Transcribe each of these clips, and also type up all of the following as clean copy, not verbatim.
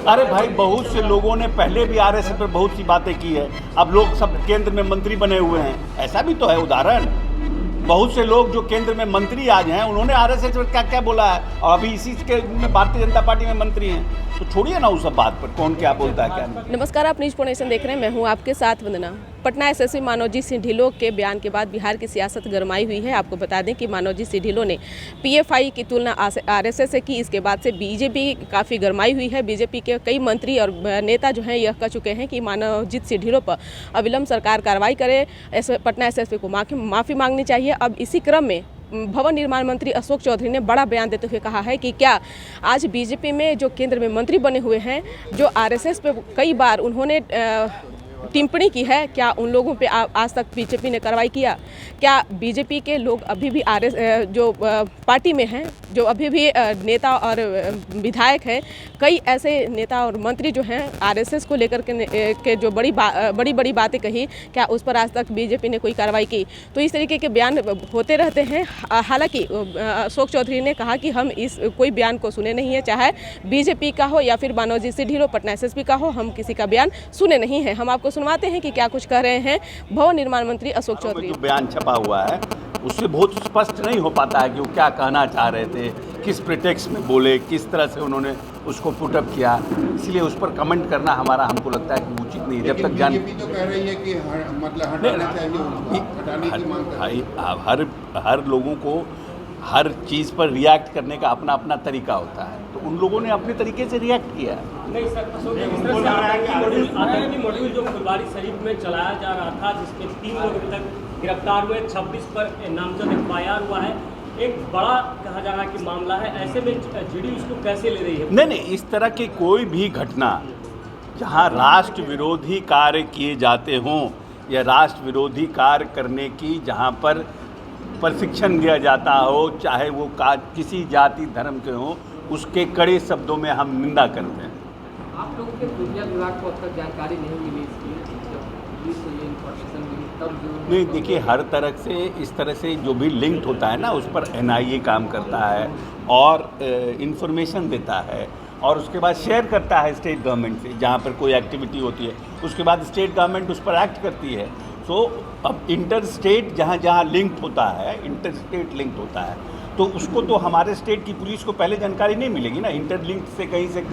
अरे भाई, बहुत से लोगों ने पहले भी आरएसएस पर बहुत सी बातें की है। अब लोग सब केंद्र में मंत्री बने हुए हैं, ऐसा भी तो है उदाहरण। बहुत से लोग जो केंद्र में मंत्री आज हैं, उन्होंने आरएसएस पर क्या क्या बोला है और अभी इसी के में भारतीय जनता पार्टी में मंत्री हैं। तो छोड़िए ना उस सब बात पर, कौन क्या बोलता है क्या नहीं। नमस्कार, आप न्यूज नेशन देख रहे हैं। मैं हूं आपके साथ वंदना। पटना एसएसपी मनोजीत सिंह ढिल्लों के बयान के बाद बिहार की सियासत गरमाई हुई है। आपको बता दें कि मनोजीत सिंह ढिल्लों ने पीएफआई की तुलना आरएसएस से की। इसके बाद से बीजेपी काफ़ी गरमाई हुई है। बीजेपी के कई मंत्री और नेता जो हैं यह कह चुके हैं कि मनोजीत सिंह ढिल्लों पर अविलंब सरकार कार्रवाई करे, पटना एसएसपी को माफ़ी मांगनी चाहिए। अब इसी क्रम में भवन निर्माण मंत्री अशोक चौधरी ने बड़ा बयान देते हुए कहा है कि क्या आज बीजेपी में जो केंद्र में मंत्री बने हुए हैं, जो आरएसएस पे कई बार उन्होंने टिप्पणी की है, क्या उन लोगों पे आज तक बीजेपी ने कार्रवाई किया? क्या बीजेपी के लोग अभी भी जो पार्टी में हैं, जो अभी भी नेता और विधायक हैं, कई ऐसे नेता और मंत्री जो हैं आरएसएस को लेकर के जो बड़ी बड़ी बातें कही, क्या उस पर आज तक बीजेपी ने कोई कार्रवाई की? तो इस तरीके के बयान होते रहते हैं। हालांकि अशोक चौधरी ने कहा कि हम इस कोई बयान को सुने नहीं है, चाहे बीजेपी का हो या फिर मनोजीत सिंह ढिल्लों पटना एसएसपी का हो, हम किसी का बयान सुने नहीं है। हम आपको सुनवाते हैं कि क्या कुछ कह रहे हैं भवन निर्माण मंत्री अशोक चौधरी। जो बयान छपा हुआ है उससे बहुत स्पष्ट नहीं हो पाता है कि वो क्या कहना चाह रहे थे, किस प्रिटेक्स्ट में बोले, किस तरह से उन्होंने उसको पुटअप किया। इसलिए उस पर कमेंट करना हमको लगता है कि उचित नहीं। जब तक बीजेपी तो कह रही है कि मतलब हटाना चाहिए उनको, हटाने की मांग कर रही है। हर लोगों को हर चीज़ पर रिएक्ट करने का अपना अपना तरीका होता है, तो उन लोगों ने अपने तरीके से रिएक्ट किया। नहीं सर, अशोक जी, इस तरह से आतंकी मॉड्यूल जो फुलवारीशरीफ में चलाया जा रहा था, जिसमें 3 लोग अभी तक गिरफ्तार हुए, 26 पर नामजद एफआईआर हुआ है, एक बड़ा कहा जा रहा है कि मामला है। ऐसे में जीडी उसको कैसे ले रही है? नहीं, इस तरह की कोई भी घटना जहां राष्ट्र विरोधी कार्य किए जाते हों या राष्ट्र विरोधी कार्य करने की जहां पर प्रशिक्षण दिया जाता हो, चाहे वो किसी जाति धर्म के हों, उसके कड़े शब्दों में हम निंदा करते हैं। आप लोगों के मीडिया विभाग को अब तक जानकारी नहीं मिली इसकी, जब पुलिस को ये इन्फॉर्मेशन मिली तब जो नहीं, देखिए, हर तरह से इस तरह से जो भी लिंक्ड होता है ना, उस पर एनआईए काम करता है और इन्फॉर्मेशन देता है और उसके बाद शेयर करता है स्टेट गवर्नमेंट से। जहाँ पर कोई एक्टिविटी होती है उसके बाद स्टेट गवर्नमेंट उस पर एक्ट करती है। तो अब इंटर स्टेट जहाँ लिंक्ड होता है, इंटर स्टेट लिंक्ड होता है, तो उसको तो हमारे स्टेट की पुलिस को पहले जानकारी नहीं मिलेगी ना। इंटर लिंक से कहीं से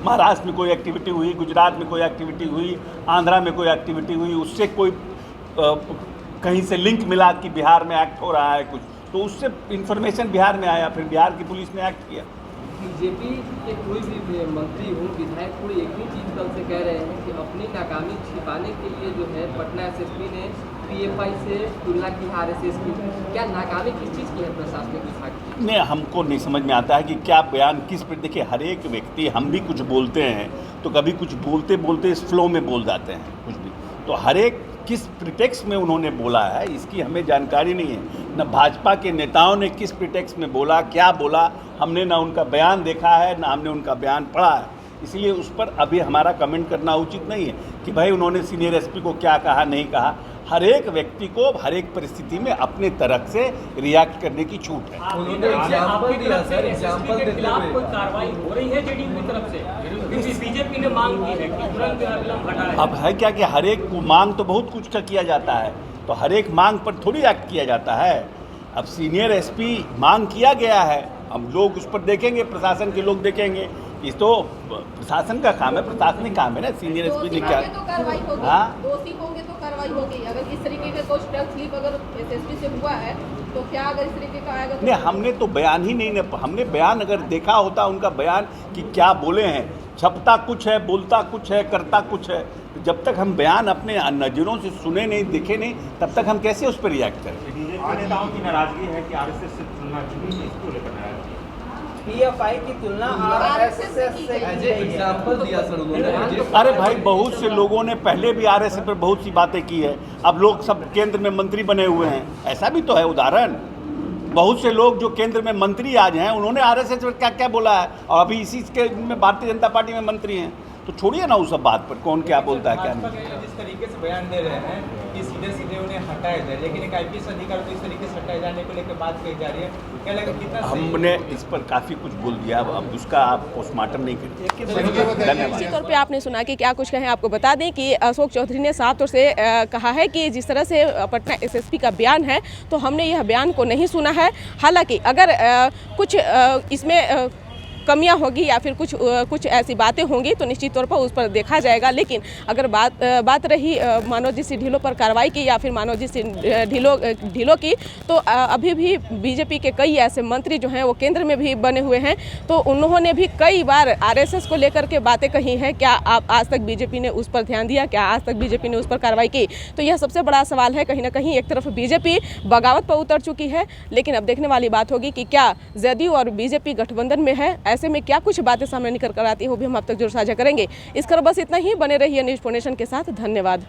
महाराष्ट्र में कोई एक्टिविटी हुई, गुजरात में कोई एक्टिविटी हुई, आंध्रा में कोई एक्टिविटी हुई, उससे कोई कहीं से लिंक मिला कि बिहार में एक्ट हो रहा है कुछ, तो उससे इन्फॉर्मेशन बिहार में आया, फिर बिहार की पुलिस ने एक्ट किया। बीजेपी के कोई भी मंत्री हो, विधायक हो, एक ही चीज़ कल से कह रहे हैं कि अपनी नाकामी छिपाने के लिए जो है पटना एसएसपी ने पीएफआई से तुलना की आरएसएस की। क्या नाकामी किस चीज़ की है प्रशासनिक विभाग की? नहीं, हमको नहीं समझ में आता है कि क्या बयान किस पर। देखिए, हर एक व्यक्ति, हम भी कुछ बोलते हैं तो कभी कुछ बोलते बोलते इस फ्लो में बोल जाते हैं कुछ भी, तो हर एक किस प्रिटेक्स्ट में उन्होंने बोला है इसकी हमें जानकारी नहीं है। न भाजपा के नेताओं ने किस प्रिटेक्स्ट में बोला, क्या बोला, हमने ना उनका बयान देखा है ना हमने उनका बयान पढ़ा है। इसलिए उस पर अभी हमारा कमेंट करना उचित नहीं है कि भाई उन्होंने सीनियर एसपी को क्या कहा, नहीं कहा। हर एक व्यक्ति को हर एक परिस्थिति में अपने तरफ से रिएक्ट करने की छूट है। उन्होंने एग्जाम्पल दिया सर, एग्जाम्पल देते हुए कोई कार्रवाई हो रही है जेडीयू की तरफ से? क्योंकि बीजेपी ने मांग की है कि तुरंत अविलंब हटाएं। अब है क्या कि हर एक को मांग तो बहुत कुछ का किया जाता है, तो हर एक मांग पर थोड़ी एक्ट किया जाता है। अब सीनियर एसपी मांग किया गया है, हम लोग उस पर देखेंगे, प्रशासन के लोग देखेंगे। इस तो प्रशासन का काम है, प्रशासनिक काम है ना। सीनियर एसपी ने क्या, हाँ, दोषी होंगे तो कार्रवाई होगी। अगर इस तरीके का कुछ ड्रग स्लिप अगर एसएसपी से हुआ है तो क्या अगर इस तरीके का आएगा तो? नहीं, हमने तो बयान ही नहीं, हमने बयान अगर देखा होता उनका बयान कि क्या बोले हैं, छपता कुछ है, बोलता कुछ है, करता कुछ है। जब तक हम बयान अपने नज़रों से सुने नहीं, देखे नहीं, तब तक हम कैसे उस पर रिएक्ट करें? नेताओं की नाराजगी है कि आरएसएस से तुलना की गई, इसको लेकर पीएफआई की तुलना आरएसएस से एग्जाम्पल दिया सर उन्होंने। अरे भाई, बहुत से लोगों ने पहले भी आरएसएस पर बहुत सी बातें की है। अब लोग सब केंद्र में मंत्री बने हुए हैं, ऐसा भी तो है उदाहरण। बहुत से लोग जो केंद्र में मंत्री आज हैं, उन्होंने आरएसएस पर क्या क्या बोला है और अभी इसी के में भारतीय जनता पार्टी में मंत्री हैं। तो छोड़िए ना उस सब बात पर, कौन क्या बोलता है क्या नहीं। जिस तरीके से बयान दे रहे हैं कि सीधे सीधे उन्हें हटाया जाए, लेकिन एक आईपीएस अधिकारी को इस तरीके से हटाए जाने को लेकर बात कही जा रही है, क्या लगता है कितना सही? हमने इस पर काफ़ी कुछ बोल दिया, अब उसका आप पोस्टमार्टम नहीं करिए। धन्यवाद। निश्चित तौर पे आपने सुना कि क्या कुछ कहें। आपको बता दें कि अशोक चौधरी ने साफ तौर से कहा है कि जिस तरह से पटना एसएसपी का बयान है, तो हमने यह बयान को नहीं सुना है। हालांकि अगर कुछ इसमें कमियां होगी या फिर कुछ ऐसी बातें होंगी तो निश्चित तौर पर उस पर देखा जाएगा। लेकिन अगर बात रही मनोज सिंह ढिल्लों पर कार्रवाई की या फिर मनोज सिंह ढिल्लों की, तो अभी भी बीजेपी के कई ऐसे मंत्री जो हैं वो केंद्र में भी बने हुए हैं, तो उन्होंने भी कई बार आरएसएस को लेकर के बातें कही हैं। क्या आज तक बीजेपी ने उस पर ध्यान दिया? क्या आज तक बीजेपी ने उस पर कार्रवाई की? तो यह सबसे बड़ा सवाल है। कहीं ना कहीं एक तरफ बीजेपी बगावत पर उतर चुकी है, लेकिन अब देखने वाली बात होगी कि क्या जदयू और बीजेपी गठबंधन में है, ऐसे में क्या कुछ बातें सामने निकल कर आती है, वो भी हम अब तक जरूर साझा करेंगे। इस खबर बस इतना ही। बने रहिए न्यूज़ फोनेशन के साथ। धन्यवाद।